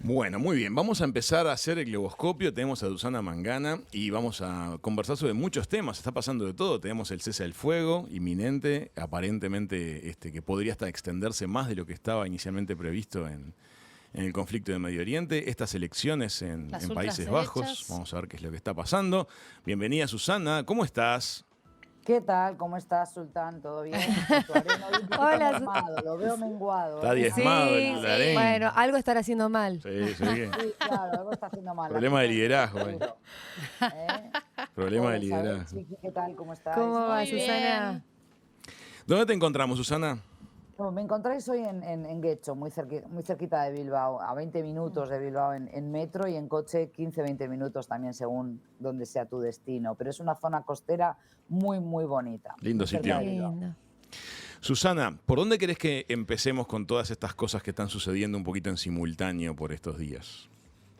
Bueno, muy bien. Vamos a empezar a hacer el globoscopio. Tenemos a Susana Mangana y vamos a conversar sobre muchos temas. Está pasando de todo. Tenemos el cese del fuego inminente, aparentemente que podría hasta extenderse más de lo que estaba inicialmente previsto en el conflicto de Medio Oriente. Estas elecciones en Países Bajos. Vamos a ver qué es lo que está pasando. Bienvenida, Susana. ¿Cómo estás? ¿Qué tal? ¿Cómo estás, Sultán? ¿Todo bien? Tu arena hoy un poquito Hola. mermado, lo veo menguado, Está ¿eh? diezmado Sí, el harén. bueno, algo estará haciendo mal. Sí, sí. Sí, claro, algo está haciendo mal. Problema de liderazgo, seguro. ¿Eh? Problema de Hola, Isabel, liderazgo. Chiqui, ¿qué tal? ¿Cómo estáis? ¿Cómo va, Muy Susana? ¿Dónde te encontramos, Susana? Bueno, me encontráis hoy en Guecho, muy cerquita de Bilbao, a 20 minutos de Bilbao en metro y en coche 15-20 minutos también según donde sea tu destino. Pero es una zona costera muy, muy bonita. Lindo muy cerca sitio. de Bilbao. Lindo. Susana, ¿por dónde querés que empecemos con todas estas cosas que están sucediendo un poquito en simultáneo por estos días?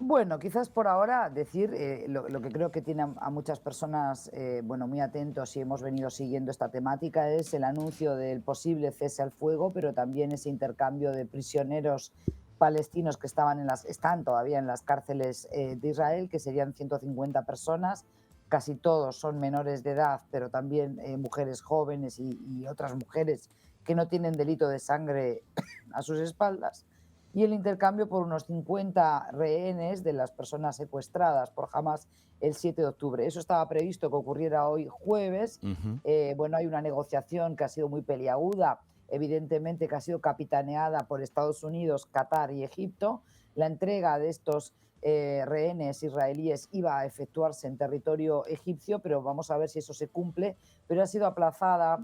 Bueno, quizás por ahora decir lo que creo que tiene a muchas personas bueno, muy atentos y hemos venido siguiendo esta temática es el anuncio del posible cese al fuego, pero también ese intercambio de prisioneros palestinos que están todavía en las cárceles de Israel, que serían 150 personas. Casi todos son menores de edad, pero también mujeres jóvenes y otras mujeres que no tienen delito de sangre a sus espaldas, y el intercambio por unos 50 rehenes de las personas secuestradas por Hamas el 7 de octubre. Eso estaba previsto que ocurriera hoy jueves. Ujú. Bueno, hay una negociación que ha sido muy peliaguda, evidentemente que ha sido capitaneada por Estados Unidos, Qatar y Egipto. La entrega de estos rehenes israelíes iba a efectuarse en territorio egipcio, pero vamos a ver si eso se cumple. Pero ha sido aplazada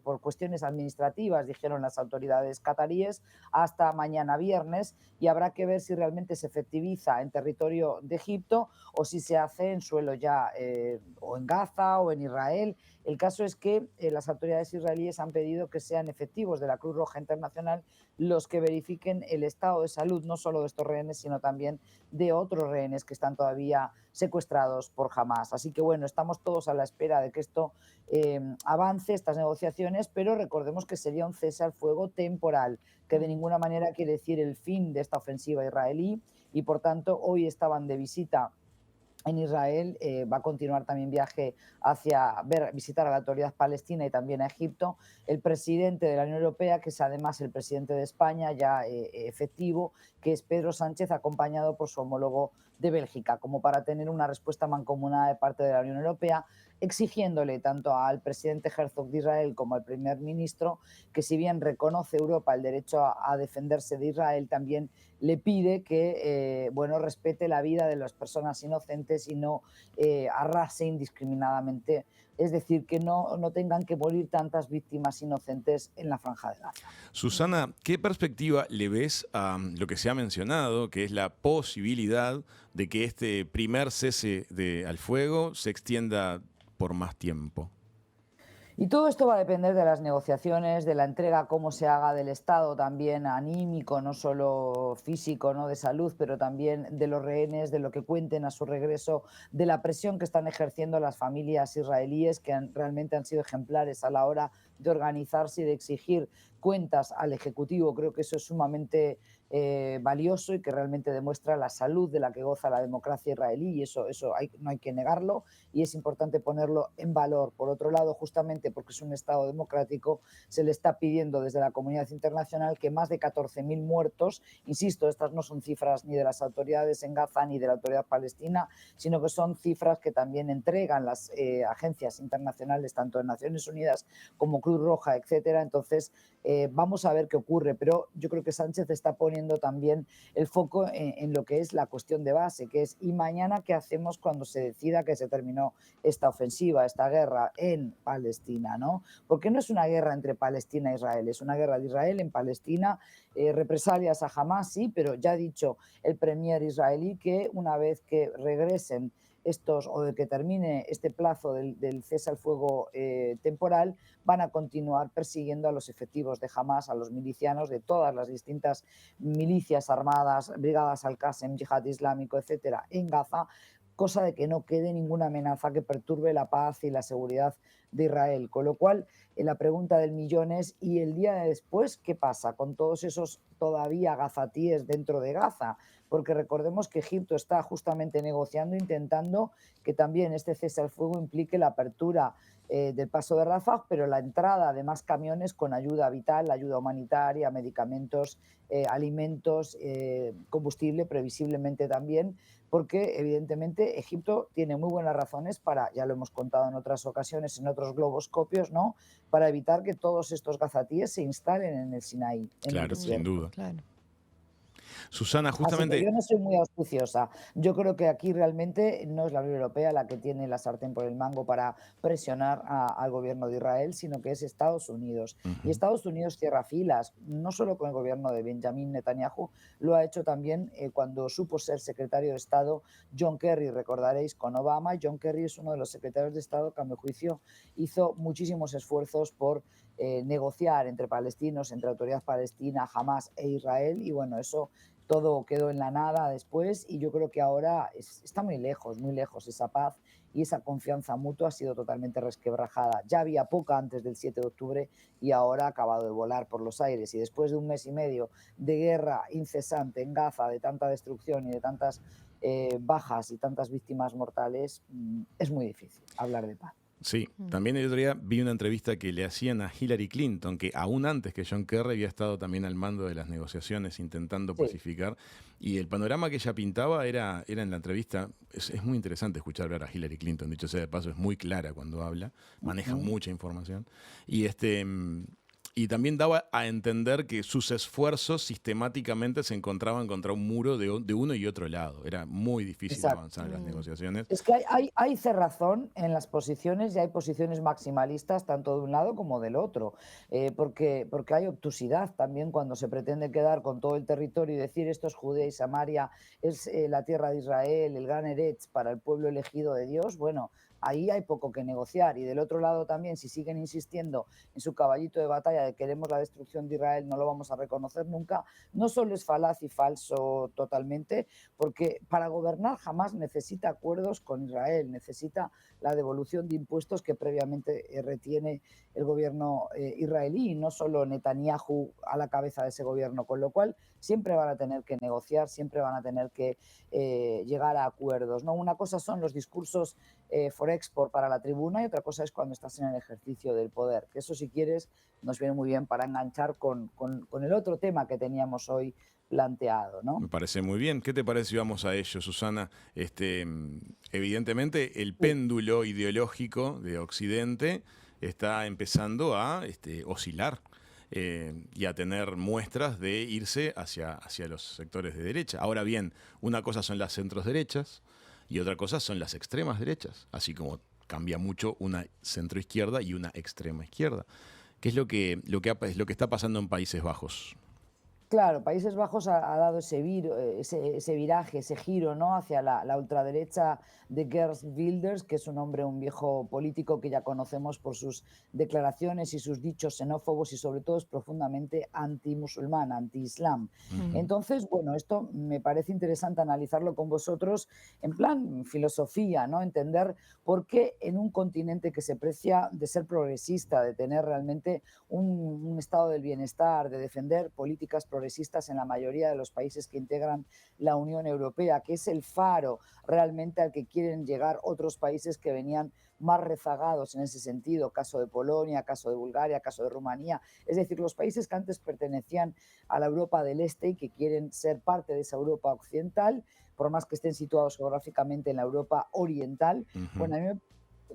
por cuestiones administrativas, dijeron las autoridades cataríes, hasta mañana viernes, y habrá que ver si realmente se efectiviza en territorio de Egipto o si se hace en suelo ya o en Gaza o en Israel. El caso es que las autoridades israelíes han pedido que sean efectivos de la Cruz Roja Internacional los que verifiquen el estado de salud, no solo de estos rehenes, sino también de otros rehenes que están todavía secuestrados por Hamas. Así que bueno, estamos todos a la espera de que esto avance, estas negociaciones, pero recordemos que sería un cese al fuego temporal, que de ninguna manera quiere decir el fin de esta ofensiva israelí, y por tanto hoy estaban de visita en Israel. Va a continuar también viaje visitar a la autoridad palestina y también a Egipto el presidente de la Unión Europea, que es además el presidente de España ya efectivo, que es Pedro Sánchez, acompañado por su homólogo de Bélgica, como para tener una respuesta mancomunada de parte de la Unión Europea, exigiéndole tanto al presidente Herzog de Israel como al primer ministro que, si bien reconoce Europa el derecho a defenderse de Israel, también le pide que bueno, respete la vida de las personas inocentes y no arrase indiscriminadamente, es decir, que no tengan que morir tantas víctimas inocentes en la Franja de Gaza. Susana, ¿qué perspectiva le ves a lo que se ha mencionado, que es la posibilidad de que este primer cese al fuego se extienda por más tiempo? Y todo esto va a depender de las negociaciones, de la entrega, cómo se haga, del estado también anímico, no solo físico, ¿no?, de salud, pero también de los rehenes, de lo que cuenten a su regreso, de la presión que están ejerciendo las familias israelíes, que realmente han sido ejemplares a la hora de organizarse y de exigir cuentas al Ejecutivo. Creo que eso es sumamente valioso y que realmente demuestra la salud de la que goza la democracia israelí, y eso no hay que negarlo, y es importante ponerlo en valor. Por otro lado, justamente porque es un Estado democrático, se le está pidiendo desde la comunidad internacional que más de 14.000 muertos, insisto, estas no son cifras ni de las autoridades en Gaza ni de la autoridad palestina, sino que son cifras que también entregan las agencias internacionales, tanto de Naciones Unidas como Cruz Roja, etcétera. Entonces, vamos a ver qué ocurre, pero yo creo que Sánchez está poniendo también el foco en lo que es la cuestión de base, que es: ¿y mañana qué hacemos cuando se decida que se terminó esta ofensiva, esta guerra en Palestina, ¿no? Porque no es una guerra entre Palestina e Israel, es una guerra de Israel en Palestina, represalias a Hamas, sí, pero ya ha dicho el premier israelí que una vez que regresen estos, o de que termine este plazo del cese al fuego temporal, van a continuar persiguiendo a los efectivos de Hamas, a los milicianos de todas las distintas milicias armadas, brigadas Al-Qassem, Yihad Islámico, etcétera, en Gaza, cosa de que no quede ninguna amenaza que perturbe la paz y la seguridad de Israel. Con lo cual, la pregunta del millón es, ¿y el día de después qué pasa con todos esos todavía gazatíes dentro de Gaza? Porque recordemos que Egipto está justamente negociando, intentando que también este cese al fuego implique la apertura del paso de Rafah, pero la entrada de más camiones con ayuda vital, ayuda humanitaria, medicamentos, alimentos, combustible, previsiblemente también, porque evidentemente Egipto tiene muy buenas razones para, ya lo hemos contado en otras ocasiones, en otros globoscopios, ¿no?, para evitar que todos estos gazatíes se instalen en el Sinaí, en el Claro, sin desierto. duda. Claro. Susana, Así que yo justamente, no soy muy auspiciosa. Yo creo que aquí realmente no es la Unión Europea la que tiene la sartén por el mango para presionar al gobierno de Israel, sino que es Estados Unidos. Y ujú, Estados Unidos cierra filas, no solo con el gobierno de Benjamin Netanyahu, lo ha hecho también cuando supo ser secretario de Estado John Kerry, recordaréis, con Obama. John Kerry es uno de los secretarios de Estado que, a mi juicio, hizo muchísimos esfuerzos por negociar entre palestinos, entre autoridad palestina, Hamas e Israel, y bueno, eso todo quedó en la nada después, y yo creo que ahora está muy lejos esa paz, y esa confianza mutua ha sido totalmente resquebrajada. Ya había poca antes del 7 de octubre y ahora ha acabado de volar por los aires, y después de un mes y medio de guerra incesante en Gaza, de tanta destrucción y de tantas bajas y tantas víctimas mortales, es muy difícil hablar de paz. sí, Mm. también el otro día vi una entrevista que le hacían a Hillary Clinton, que aún antes que John Kerry había estado también al mando de las negociaciones intentando Sí. pacificar, y el panorama que ella pintaba era en la entrevista, es muy interesante escuchar hablar a Hillary Clinton, dicho sea de paso, es muy clara cuando habla, maneja Ujú. mucha información, y y también daba a entender que sus esfuerzos sistemáticamente se encontraban contra un muro de uno y otro lado. Era muy difícil Exacto. avanzar en las Mm. negociaciones. Es que hay cerrazón en las posiciones, y hay posiciones maximalistas tanto de un lado como del otro, porque hay obtusidad también cuando se pretende quedar con todo el territorio y decir esto es Judea y Samaria, es la tierra de Israel, el Gan Eretz para el pueblo elegido de Dios. Bueno, ahí hay poco que negociar. Y del otro lado también, si siguen insistiendo en su caballito de batalla de queremos la destrucción de Israel, no lo vamos a reconocer nunca, no solo es falaz y falso totalmente, porque para gobernar jamás necesita acuerdos con Israel, necesita la devolución de impuestos que previamente retiene el gobierno israelí, no solo Netanyahu a la cabeza de ese gobierno, con lo cual siempre van a tener que negociar, siempre van a tener que llegar a acuerdos, ¿no? Una cosa son los discursos for export para la tribuna, y otra cosa es cuando estás en el ejercicio del poder, que eso, si quieres, nos viene muy bien para enganchar con el otro tema que teníamos hoy planteado, ¿no? Me parece muy bien. ¿Qué te parece si vamos a ello, Susana? Evidentemente, el Sí. péndulo ideológico de Occidente está empezando a oscilar y a tener muestras de irse hacia los sectores de derecha. Ahora bien, una cosa son las centros derechas y otra cosa son las extremas derechas, así como cambia mucho una centro izquierda y una extrema izquierda. ¿Qué es es lo que está pasando en Países Bajos? Claro, Países Bajos ha dado ese viraje, ese giro, ¿no?, hacia la ultraderecha de Geert Wilders, que es un hombre, un viejo político que ya conocemos por sus declaraciones y sus dichos xenófobos, y sobre todo es profundamente antimusulmán, anti-islam. Ujú. Entonces, bueno, esto me parece interesante analizarlo con vosotros en plan filosofía, ¿no? Entender por qué en un continente que se precia de ser progresista, de tener realmente un estado del bienestar, de defender políticas progresistas en la mayoría de los países que integran la Unión Europea, que es el faro realmente al que quieren llegar otros países que venían más rezagados en ese sentido, caso de Polonia, caso de Bulgaria, caso de Rumanía, es decir, los países que antes pertenecían a la Europa del Este y que quieren ser parte de esa Europa occidental, por más que estén situados geográficamente en la Europa oriental. Ujú. Bueno, a mí me,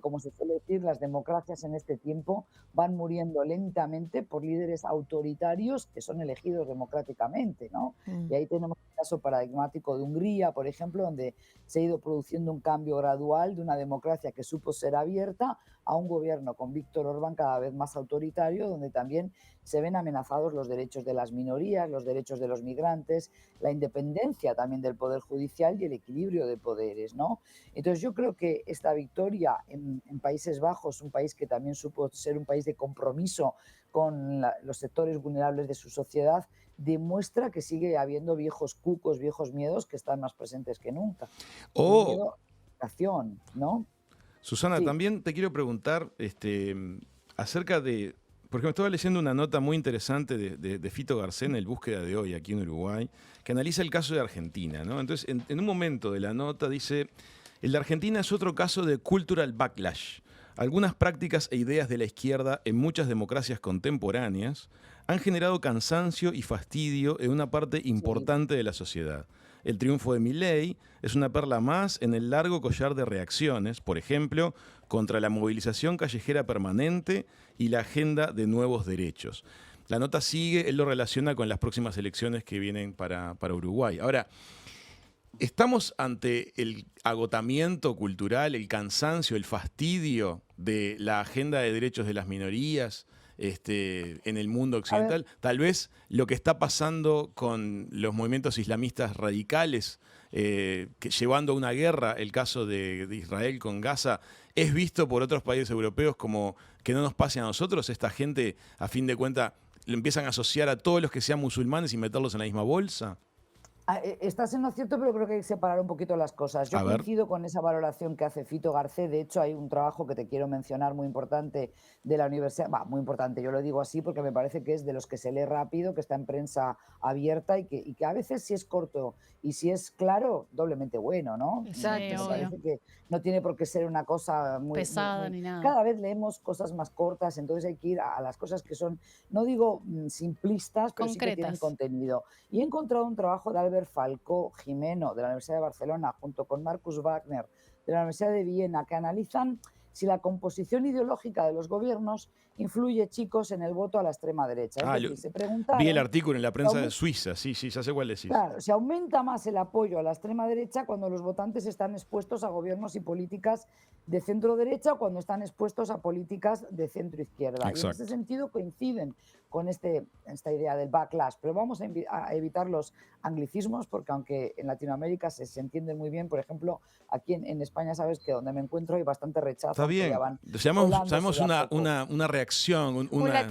como se suele decir, las democracias en este tiempo van muriendo lentamente por líderes autoritarios que son elegidos democráticamente, ¿no? Mm. Y ahí tenemos el caso paradigmático de Hungría, por ejemplo, donde se ha ido produciendo un cambio gradual de una democracia que supo ser abierta a un gobierno con Víctor Orbán cada vez más autoritario, donde también se ven amenazados los derechos de las minorías, los derechos de los migrantes, la independencia también del Poder Judicial y el equilibrio de poderes, ¿no? Entonces yo creo que esta victoria en Países Bajos, un país que también supo ser un país de compromiso con los sectores vulnerables de su sociedad, demuestra que sigue habiendo viejos cucos, viejos miedos que están más presentes que nunca. El O miedo a la educación, ¿no? Susana, Sí, también te quiero preguntar acerca de, porque me estaba leyendo una nota muy interesante de Fito Garcés en el Búsqueda de Hoy, aquí en Uruguay, que analiza el caso de Argentina, ¿no? Entonces, en un momento de la nota dice, el de Argentina es otro caso de cultural backlash. Algunas prácticas e ideas de la izquierda en muchas democracias contemporáneas han generado cansancio y fastidio en una parte sí. importante de la sociedad. El triunfo de Milei es una perla más en el largo collar de reacciones, por ejemplo, contra la movilización callejera permanente y la agenda de nuevos derechos. La nota sigue, él lo relaciona con las próximas elecciones que vienen para Uruguay. Ahora, ¿estamos ante el agotamiento cultural, el cansancio, el fastidio de la agenda de derechos de las minorías en el mundo A ver, occidental? Tal vez lo que está pasando con los movimientos islamistas radicales, llevando a una guerra, el caso de Israel con Gaza, es visto por otros países europeos como que no nos pase a nosotros. Esta gente, a fin de cuentas, le empiezan a asociar a todos los que sean musulmanes y meterlos en la misma bolsa. Estás en lo cierto, pero creo que hay que separar un poquito las cosas. Yo A ver. coincido con esa valoración que hace Fito Garcés. De hecho, hay un trabajo que te quiero mencionar muy importante de la universidad. Muy importante, yo lo digo así porque me parece que es de los que se lee rápido, que está en prensa abierta y que a veces, si es corto y si es claro, doblemente bueno, ¿no? Sí, Me obvio. parece que no tiene por qué ser una cosa Pesada ni nada. Cada vez leemos cosas más cortas, entonces hay que ir a las cosas que son, no digo simplistas, pero sí que tienen Concretas. contenido. Y he encontrado un trabajo de Albert Falcó Jimeno, de la Universidad de Barcelona, junto con Marcus Wagner, de la Universidad de Viena, que analizan si la composición ideológica de los gobiernos influye, chicos, en el voto a la extrema derecha. Es Ah, decir, se vi el preguntaron artículo en la si prensa de Suiza, sí, sí, ya sé cuál decís. claro, se aumenta más el apoyo a la extrema derecha cuando los votantes están expuestos a gobiernos y políticas de centro derecha o cuando están expuestos a políticas de centro izquierda. Y en ese Exacto. sentido coinciden con esta idea del backlash. Pero vamos a evitar los anglicismos porque aunque en Latinoamérica se entienden muy bien, por ejemplo, aquí en España sabes que donde me encuentro hay bastante rechazo, Está aunque ya bien. van Sabemos colándose de a poco. una reacción, Un Ahí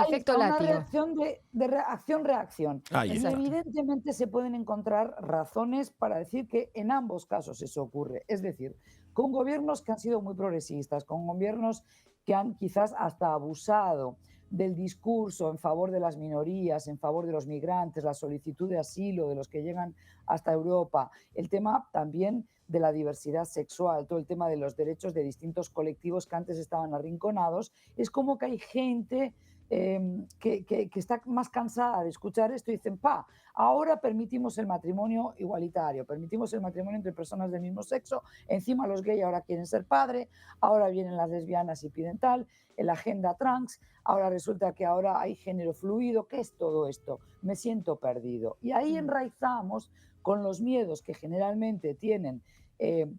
efecto está, una látigo. reacción de reacción-reacción. ahí Y está. Exacto. evidentemente se pueden encontrar razones para decir que en ambos casos eso ocurre. Es decir, con gobiernos que han sido muy progresistas, con gobiernos que han quizás hasta abusado del discurso en favor de las minorías, en favor de los migrantes, la solicitud de asilo de los que llegan hasta Europa, el tema también de la diversidad sexual, todo el tema de los derechos de distintos colectivos que antes estaban arrinconados, es como que hay gente que está más cansada de escuchar esto y dicen, ahora permitimos el matrimonio igualitario, permitimos el matrimonio entre personas del mismo sexo, encima los gays ahora quieren ser padre, ahora vienen las lesbianas y piden tal, en la agenda trans, ahora resulta que ahora hay género fluido, ¿qué es todo esto? Me siento perdido. Y ahí Mm. enraizamos con los miedos que generalmente tienen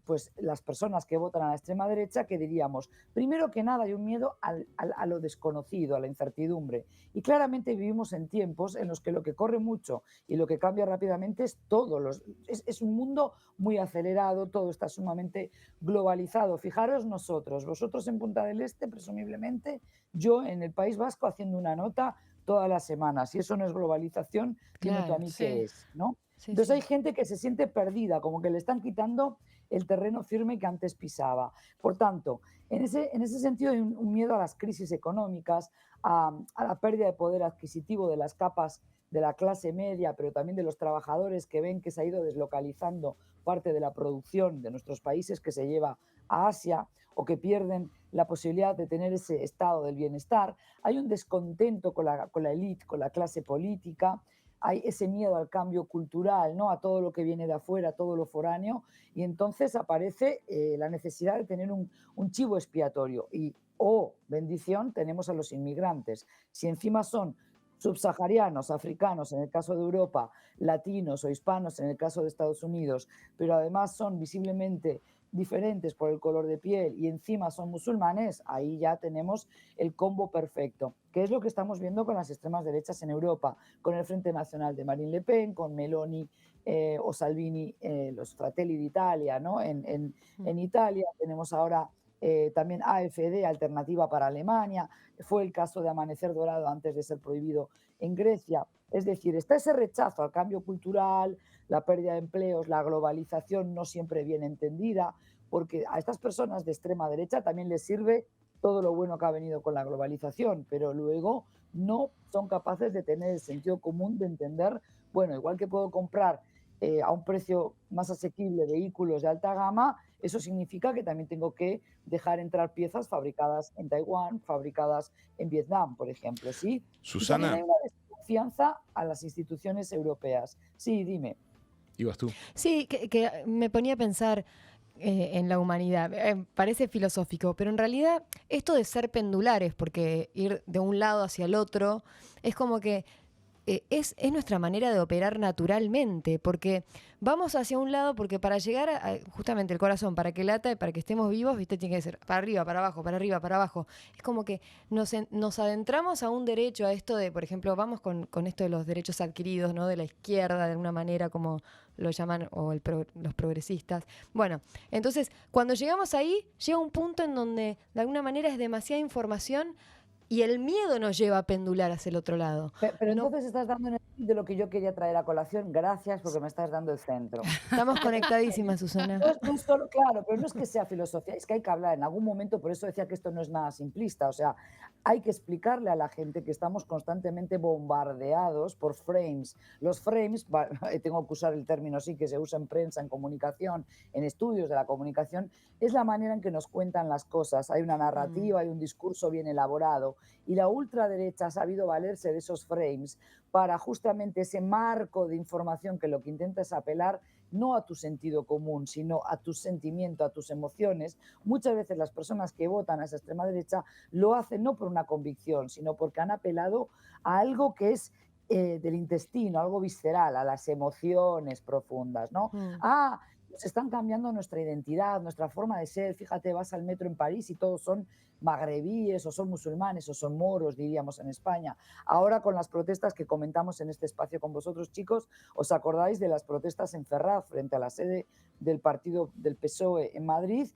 pues las personas que votan a la extrema derecha, que diríamos, primero que nada hay un miedo a lo desconocido, a la incertidumbre. Y claramente vivimos en tiempos en los que lo que corre mucho y lo que cambia rápidamente es todo. Es un mundo muy acelerado, todo está sumamente globalizado. Fijaros nosotros, vosotros en Punta del Este, presumiblemente, yo en el País Vasco haciendo una nota todas las semanas. Si eso no es globalización, dime tú a Claro, mí qué sí. es, ¿no? Sí, Entonces hay sí. gente que se siente perdida, como que le están quitando el terreno firme que antes pisaba. Por tanto, en ese sentido hay un miedo a las crisis económicas, a la pérdida de poder adquisitivo de las capas de la clase media, pero también de los trabajadores que ven que se ha ido deslocalizando parte de la producción de nuestros países que se lleva a Asia o que pierden la posibilidad de tener ese estado del bienestar. Hay un descontento con la élite, con la clase política, hay ese miedo al cambio cultural, ¿no? A todo lo que viene de afuera, a todo lo foráneo, y entonces aparece la necesidad de tener un chivo expiatorio. Y, oh, bendición, tenemos a los inmigrantes. Si encima son subsaharianos, africanos en el caso de Europa, latinos o hispanos en el caso de Estados Unidos, pero además son visiblemente diferentes por el color de piel y encima son musulmanes, ahí ya tenemos el combo perfecto. ¿Qué es lo que estamos viendo con las extremas derechas en Europa? Con el Frente Nacional de Marine Le Pen, con Meloni o Salvini, los Fratelli d'Italia, ¿no? En Italia tenemos ahora también AfD, Alternativa para Alemania, fue el caso de Amanecer Dorado antes de ser prohibido en Grecia. Es decir, está ese rechazo al cambio cultural, la pérdida de empleos, la globalización no siempre bien entendida, porque a estas personas de extrema derecha también les sirve todo lo bueno que ha venido con la globalización, pero luego no son capaces de tener el sentido común de entender, bueno, igual que puedo comprar a un precio más asequible vehículos de alta gama, eso significa que también tengo que dejar entrar piezas fabricadas en Taiwán, fabricadas en Vietnam, por ejemplo, ¿sí? Y también Susana, hay una desconfianza a las instituciones europeas. Sí, dime. ibas tú. Sí, que me ponía a pensar en la humanidad. Parece filosófico, pero en realidad esto de ser pendulares, porque ir de un lado hacia el otro, es como que es nuestra manera de operar naturalmente, porque vamos hacia un lado, porque para llegar a justamente el corazón, para que lata y para que estemos vivos, ¿viste? Tiene que ser para arriba, para abajo, para arriba, para abajo. Es como que nos adentramos a un derecho, a esto de, por ejemplo, vamos con esto de los derechos adquiridos, ¿no? De la izquierda, de alguna manera, como lo llaman, o los progresistas. Bueno, entonces, cuando llegamos ahí, llega un punto en donde, de alguna manera, es demasiada información y el miedo nos lleva a pendular hacia el otro lado. Pero No, entonces estás dando en el de lo que yo quería traer a colación. Gracias porque me estás dando el centro. estamos conectadísimas, Susana. No es solo, claro, pero no es que sea filosofía, es que hay que hablar en algún momento, por eso decía que esto no es nada simplista, o sea, hay que explicarle a la gente que estamos constantemente bombardeados por frames. Los frames, tengo que usar el término sí que se usa en prensa, en comunicación, en estudios de la comunicación, es la manera en que nos cuentan las cosas. Hay una narrativa, hay un discurso bien elaborado y la ultraderecha ha sabido valerse de esos frames para justamente ese marco de información que lo que intenta es apelar no a tu sentido común, sino a tu sentimiento, a tus emociones. Muchas veces las personas que votan a esa extrema derecha lo hacen no por una convicción, sino porque han apelado a algo que es del intestino, algo visceral, a las emociones profundas, ¿no? Pues están cambiando nuestra identidad, nuestra forma de ser. Fíjate, vas al metro en París y todos son magrebíes o son musulmanes o son moros, diríamos en España. Ahora con las protestas que comentamos en este espacio con vosotros, chicos, ¿os acordáis de las protestas en Ferraz frente a la sede del partido del PSOE en Madrid?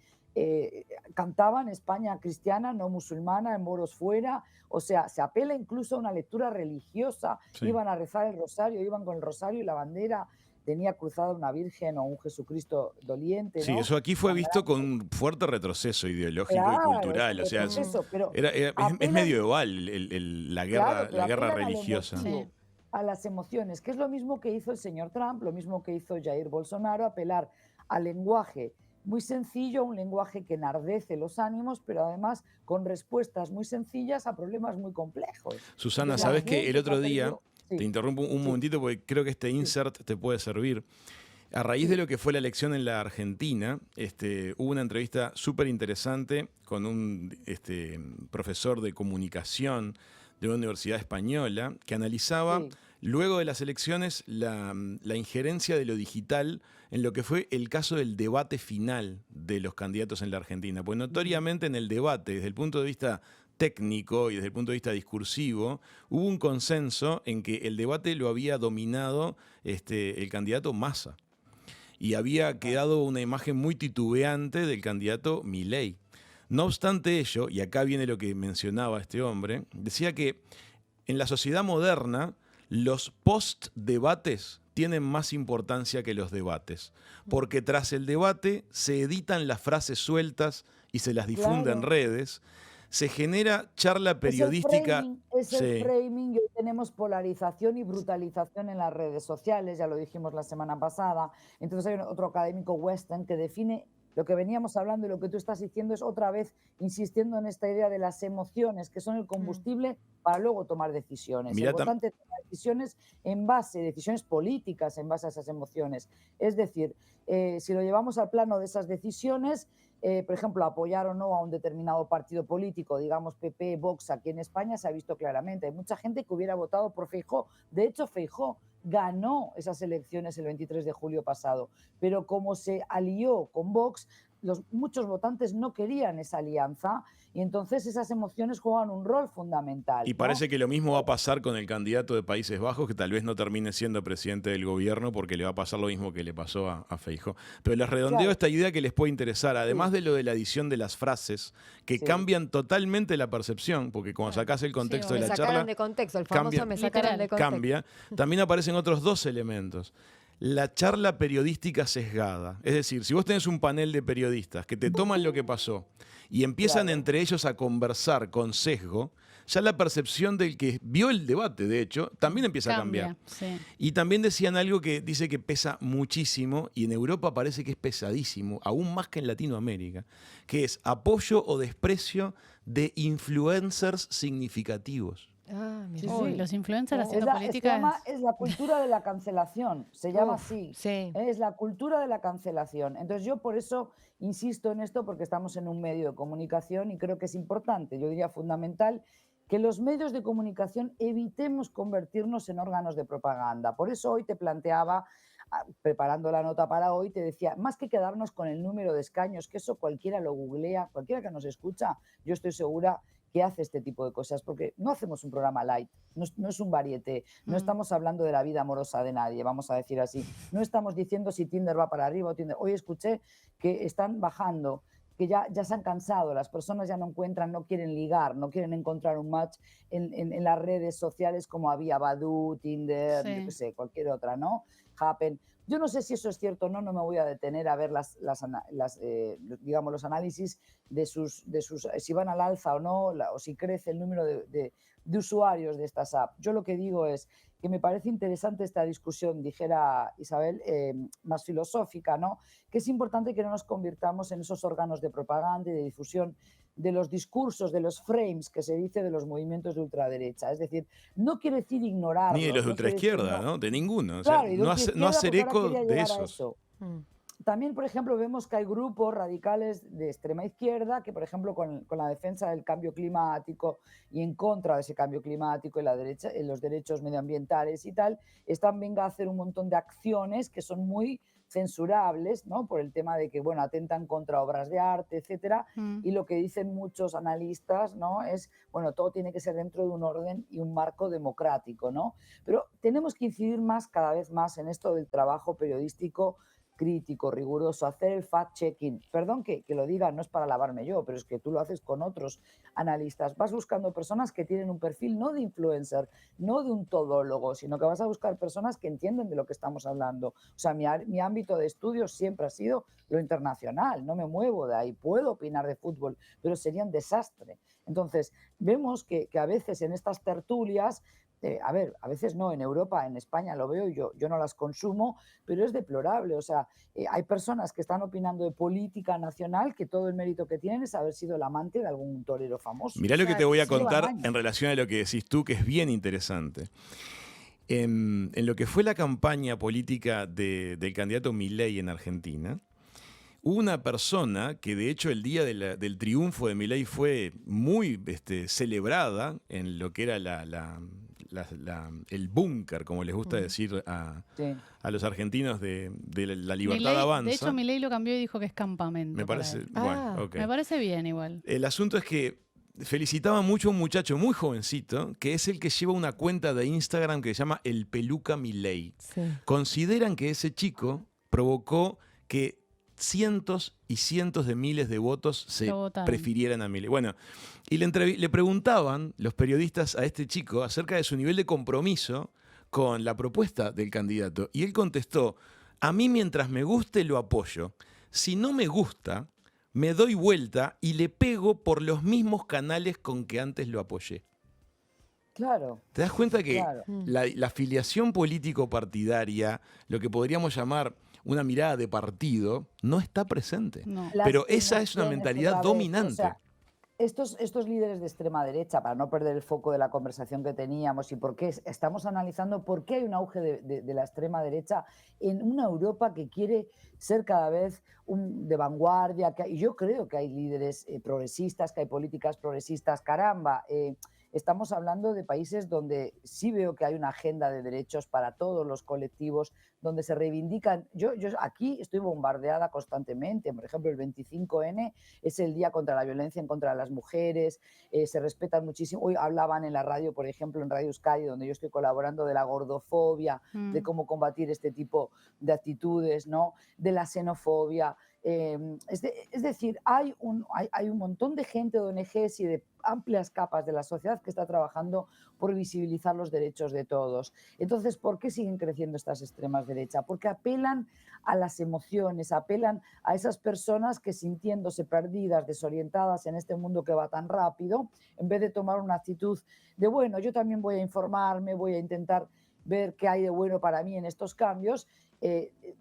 Cantaban España cristiana, no musulmana, en moros fuera, o sea, se apela incluso a una lectura religiosa, sí. Iban a rezar el rosario, iban con el rosario y la bandera, tenía cruzada una virgen o un Jesucristo doliente, Sí, ¿no? eso aquí fue visto con un fuerte retroceso ideológico y Claro, cultural. O sea, eso, pero es apelan, medieval la guerra, claro, la pero guerra apelan a lo religiosa. emotivo, Sí. a las emociones, que es lo mismo que hizo el señor Trump, lo mismo que hizo Jair Bolsonaro, apelar al lenguaje muy sencillo, un lenguaje que enardece los ánimos, pero además con respuestas muy sencillas a problemas muy complejos. Susana, Entonces, la ¿sabes que el gente otro ha día, perdido- te Sí, interrumpo un sí, momentito porque creo que este insert te puede servir? A raíz de sí, lo que fue la elección en la Argentina, hubo una entrevista súper interesante con un profesor de comunicación de una universidad española que analizaba, sí. luego de las elecciones, la injerencia de lo digital en lo que fue el caso del debate final de los candidatos en la Argentina. Pues notoriamente en el debate, desde el punto de vista técnico y desde el punto de vista discursivo, hubo un consenso en que el debate lo había dominado el candidato Massa. Y había quedado una imagen muy titubeante del candidato Milei. No obstante ello, y acá viene lo que mencionaba este hombre, decía que en la sociedad moderna los post-debates tienen más importancia que los debates, porque tras el debate se editan las frases sueltas y se las difunde en Claro. redes, se genera charla periodística. Es el Sí. framing y hoy tenemos polarización y brutalización en las redes sociales, ya lo dijimos la semana pasada. Entonces hay otro académico, Weston, que define lo que veníamos hablando y lo que tú estás diciendo es otra vez insistiendo en esta idea de las emociones, que son el combustible para luego tomar decisiones. Mirá, El votante toma decisiones decisiones políticas en base a esas emociones. Es decir, si lo llevamos al plano de esas decisiones, por ejemplo, apoyar o no a un determinado partido político, digamos PP, Vox, aquí en España se ha visto claramente. Hay mucha gente que hubiera votado por Feijóo. De hecho, Feijóo ganó esas elecciones el 23 de julio pasado, pero como se alió con Vox, muchos votantes no querían esa alianza y entonces esas emociones juegan un rol fundamental. Y parece que lo mismo va a pasar con el candidato de Países Bajos, que tal vez no termine siendo presidente del gobierno porque le va a pasar lo mismo que le pasó a Feijóo. Pero les redondeo esta idea que les puede interesar, además de lo de la edición de las frases, que cambian totalmente la percepción, porque cuando sacás el contexto de la charla, de contexto, el famoso cambia, me sacaron de contexto. cambia. También aparecen otros dos elementos. la charla periodística sesgada. Es decir, si vos tenés un panel de periodistas que te toman lo que pasó y empiezan Claro. entre ellos a conversar con sesgo, ya la percepción del que vio el debate, de hecho, también empieza a cambiar. Sí. Y también decían algo que dice que pesa muchísimo, y en Europa parece que es pesadísimo, aún más que en Latinoamérica, que es apoyo o desprecio de influencers significativos. Ah, mira. Sí, Uy, sí. los influencers Es haciendo la, política es la cultura de la cancelación, se llama Uf, así. sí. Es la cultura de la cancelación. Entonces yo por eso insisto en esto, porque estamos en un medio de comunicación y creo que es importante, yo diría fundamental, que los medios de comunicación evitemos convertirnos en órganos de propaganda. Por eso hoy te planteaba, preparando la nota para hoy, te decía, más que quedarnos con el número de escaños, que eso cualquiera lo googlea, cualquiera que nos escucha, yo estoy segura que hace este tipo de cosas, porque no hacemos un programa light, no es un varieté, no estamos hablando de la vida amorosa de nadie, vamos a decir así, no estamos diciendo si Tinder va para arriba o Tinder. Hoy escuché que están bajando, que ya se han cansado, las personas ya no encuentran, no quieren ligar, no quieren encontrar un match en las redes sociales como había Badoo, Tinder, yo qué sé, cualquier otra, ¿no? Happen. Yo no sé si eso es cierto o no, no me voy a detener a ver digamos, los análisis de sus si van al alza o no, o si crece el número de usuarios de estas apps. Yo lo que digo es que me parece interesante esta discusión, dijera Isabel, más filosófica, ¿no? Que es importante que no nos convirtamos en esos órganos de propaganda y de difusión de los discursos, de los frames que se dice de los movimientos de ultraderecha. Es decir, no quiere decir ignorarlos. Ni de los de no quiere decir ultraizquierda, ¿no? De ninguno. O Claro, sea, y de no ultraizquierda, hacer porque ahora eco quería de llegar a esos. eso. Mm. También, por ejemplo, vemos que hay grupos radicales de extrema izquierda que, por ejemplo, con la defensa del cambio climático y en contra de ese cambio climático y la derecha, en los derechos medioambientales y tal, están venga a hacer un montón de acciones que son muy censurables, ¿no? Por el tema de que, bueno, atentan contra obras de arte, etcétera. Y lo que dicen muchos analistas, ¿no? Es, bueno, todo tiene que ser dentro de un orden y un marco democrático, ¿no? Pero tenemos que incidir más, cada vez más, en esto del trabajo periodístico crítico, riguroso, hacer el fact-checking. Perdón que lo diga, no es para lavarme yo, pero es que tú lo haces con otros analistas. Vas buscando personas que tienen un perfil no de influencer, no de un todólogo, sino que vas a buscar personas que entienden de lo que estamos hablando. O sea, mi ámbito de estudio siempre ha sido lo internacional, no me muevo de ahí. Puedo opinar de fútbol, pero sería un desastre. Entonces, vemos que a veces en estas tertulias, a veces no, en Europa, en España lo veo y yo no las consumo, pero es deplorable. O sea, hay personas que están opinando de política nacional que todo el mérito que tienen es haber sido el amante de algún torero famoso. Mirá O lo sea, que te voy a llevan contar años. en relación a lo que decís tú, que es bien interesante. En lo que fue la campaña política del candidato Milei en Argentina, hubo una persona que de hecho el día del triunfo de Milei fue muy celebrada en lo que era el búnker, como les gusta decir Sí. a los argentinos de la libertad Milei, avanza. de hecho, Milei lo cambió y dijo que es campamento. Me para parece, él. bueno, ok. Me parece bien igual. El asunto es que felicitaba mucho a un muchacho muy jovencito, que es el que lleva una cuenta de Instagram que se llama El Peluca Milei. Sí. Consideran que ese chico provocó que cientos y cientos de miles de votos se Lo votaron. prefirieran a Milei. Bueno, y le preguntaban los periodistas a este chico acerca de su nivel de compromiso con la propuesta del candidato. Y él contestó, a mí mientras me guste lo apoyo. Si no me gusta, me doy vuelta y le pego por los mismos canales con que antes lo apoyé. Claro. ¿Te das cuenta que Claro. la afiliación político-partidaria, lo que podríamos llamar una mirada de partido, no está presente? No. Pero Las esa es una emociones mentalidad otra vez, dominante. o sea, estos líderes de extrema derecha, para no perder el foco de la conversación que teníamos y por qué estamos analizando por qué hay un auge de la extrema derecha en una Europa que quiere ser cada vez de vanguardia, y yo creo que hay líderes progresistas, que hay políticas progresistas, caramba. Estamos hablando de países donde sí veo que hay una agenda de derechos para todos los colectivos, donde se reivindican. Yo aquí estoy bombardeada constantemente. Por ejemplo, el 25N es el día contra la violencia en contra de las mujeres, se respetan muchísimo. Hoy hablaban en la radio, por ejemplo, en Radio Euskadi, donde yo estoy colaborando, de la gordofobia, de cómo combatir este tipo de actitudes, ¿no? De la xenofobia. Es decir, hay un montón de gente, de ONGs y de amplias capas de la sociedad que está trabajando por visibilizar los derechos de todos. Entonces, ¿por qué siguen creciendo estas extremas derecha, porque apelan a las emociones, apelan a esas personas que sintiéndose perdidas, desorientadas en este mundo que va tan rápido, en vez de tomar una actitud de, bueno, yo también voy a informarme, voy a intentar ver qué hay de bueno para mí en estos cambios,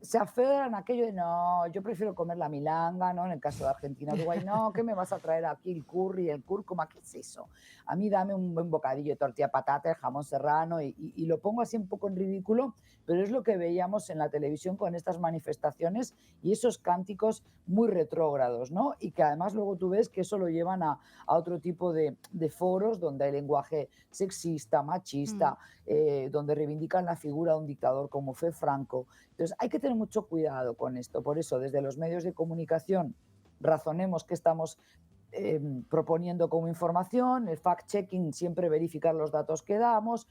se aferran a aquello de, no, yo prefiero comer la milanga, ¿no? En el caso de Argentina, Uruguay, no, ¿qué me vas a traer aquí el curry, el cúrcuma? ¿Qué es eso? A mí dame un buen bocadillo de tortilla de patata, el jamón serrano, y lo pongo así un poco en ridículo, pero es lo que veíamos en la televisión con estas manifestaciones y esos cánticos muy retrógrados, ¿no? Y que además luego tú ves que eso lo llevan a otro tipo de foros donde hay lenguaje sexista, machista, donde reivindican la figura de un dictador como fue Franco. Entonces hay que tener mucho cuidado con esto. Por eso desde los medios de comunicación razonemos qué estamos proponiendo como información, el fact-checking, siempre verificar los datos que damos,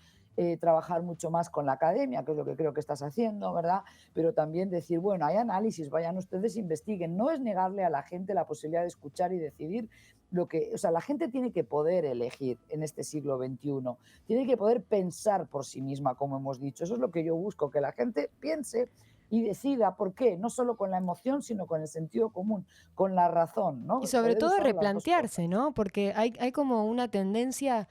trabajar mucho más con la academia, que es lo que creo que estás haciendo, ¿verdad? Pero también decir, bueno, hay análisis, vayan ustedes, investiguen. No es negarle a la gente la posibilidad de escuchar y decidir lo que... O sea, la gente tiene que poder elegir en este siglo XXI, tiene que poder pensar por sí misma, como hemos dicho. Eso es lo que yo busco, que la gente piense y decida. ¿Por qué? No solo con la emoción, sino con el sentido común, con la razón, ¿no? Y sobre Poder todo usar las dos replantearse, cosas. ¿no? Porque hay como una tendencia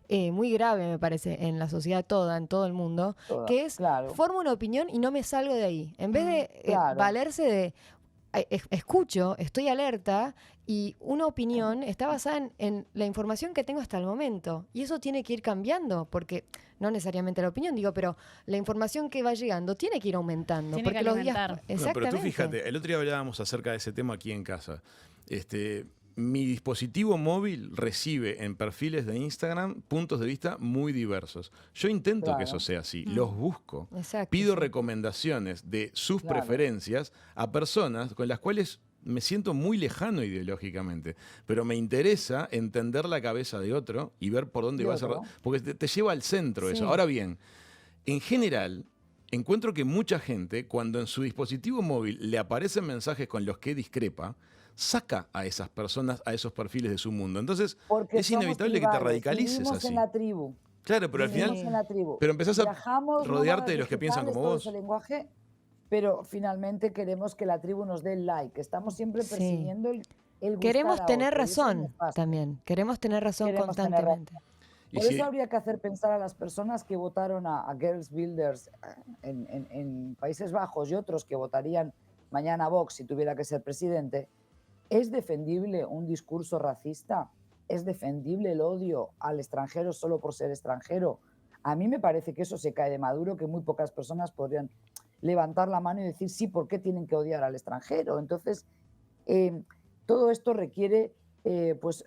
muy grave, me parece, en la sociedad toda, en todo el mundo, Toda. que es, Claro, formo una opinión y no me salgo de ahí. En vez de claro. valerse de, escucho, estoy alerta, y una opinión está basada en la información que tengo hasta el momento. Y eso tiene que ir cambiando, porque no necesariamente la opinión, digo, pero la información que va llegando tiene que ir aumentando. Tiene porque que los días... alimentar. No, pero tú Exactamente. fíjate, el otro día hablábamos acerca de ese tema aquí en casa. Mi dispositivo móvil recibe en perfiles de Instagram puntos de vista muy diversos. Yo intento que eso Claro. sea así, los busco. Exacto, Pido sí. recomendaciones de sus Claro. preferencias a personas con las cuales me siento muy lejano ideológicamente, pero me interesa entender la cabeza de otro y ver por dónde De va a ser, otro. porque te lleva al centro eso. Sí. Ahora bien, en general, encuentro que mucha gente, cuando en su dispositivo móvil le aparecen mensajes con los que discrepa, saca a esas personas, a esos perfiles de su mundo. Entonces, Porque es somos inevitable que te tribales, radicalices vivimos así. en la tribu. Claro, pero al Vivimos final, en la tribu. pero empezás a Viajamos, rodearte nómadas de los que piensan digitales, como todo ese vos. lenguaje, pero finalmente queremos que la tribu nos dé el like. Estamos siempre Sí. persiguiendo el gustar Queremos a tener otro, y eso es razón nefasto. también. Queremos tener razón Queremos tener razón. constantemente. Y Por si- eso habría que hacer pensar a las personas que votaron a Girls Builders en Países Bajos y otros que votarían mañana a Vox si tuviera que ser presidente. ¿Es defendible un discurso racista? ¿Es defendible el odio al extranjero solo por ser extranjero? A mí me parece que eso se cae de maduro, que muy pocas personas podrían levantar la mano y decir, sí, ¿por qué tienen que odiar al extranjero? Entonces, todo esto requiere pues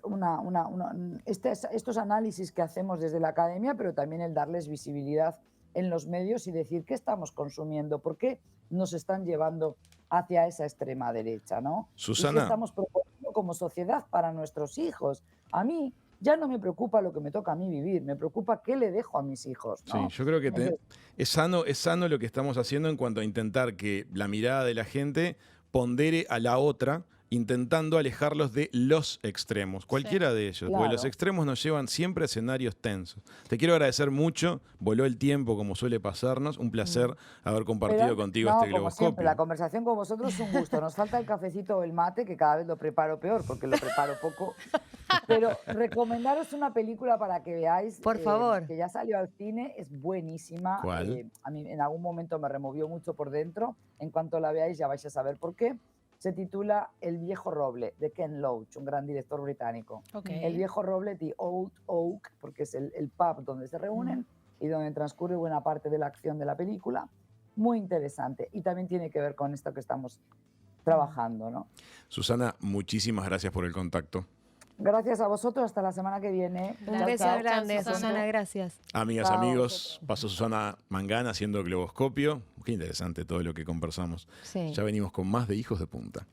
estos análisis que hacemos desde la academia, pero también el darles visibilidad en los medios y decir qué estamos consumiendo, por qué nos están llevando hacia esa extrema derecha, ¿no? ¿Y qué Susana, estamos proponiendo como sociedad para nuestros hijos? A mí ya no me preocupa lo que me toca a mí vivir, me preocupa qué le dejo a mis hijos, sí, ¿no? yo creo que Entonces, es sano lo que estamos haciendo en cuanto a intentar que la mirada de la gente pondere a la otra, intentando alejarlos de los extremos, cualquiera de ellos, porque los claro. extremos nos llevan siempre a escenarios tensos. Te quiero agradecer mucho, voló el tiempo como suele pasarnos, un placer haber compartido Pero, contigo no, este como siempre, la globoscopio. conversación con vosotros es un gusto. Nos falta el cafecito o el mate, que cada vez lo preparo peor, porque lo preparo poco. Pero recomendaros una película para que veáis, Por favor. que ya salió al cine, es buenísima. ¿Cuál? A mí en algún momento me removió mucho por dentro. En cuanto la veáis ya vais a saber por qué. Se titula El viejo roble, de Ken Loach, un gran director británico. Ok. El viejo roble, The Old Oak, porque es el pub donde se reúnen y donde transcurre buena parte de la acción de la película. Muy interesante. Y también tiene que ver con esto que estamos trabajando, ¿no? Susana, muchísimas gracias por el contacto. Gracias a vosotros. Hasta la semana que viene. Un Gracias. beso Chao, grande, Susana. Susana, gracias. Amigas, Chao, amigos, pasó Susana Mangana haciendo globoscopio. Qué interesante todo lo que conversamos. Sí. Ya venimos con más de Hijos de Punta.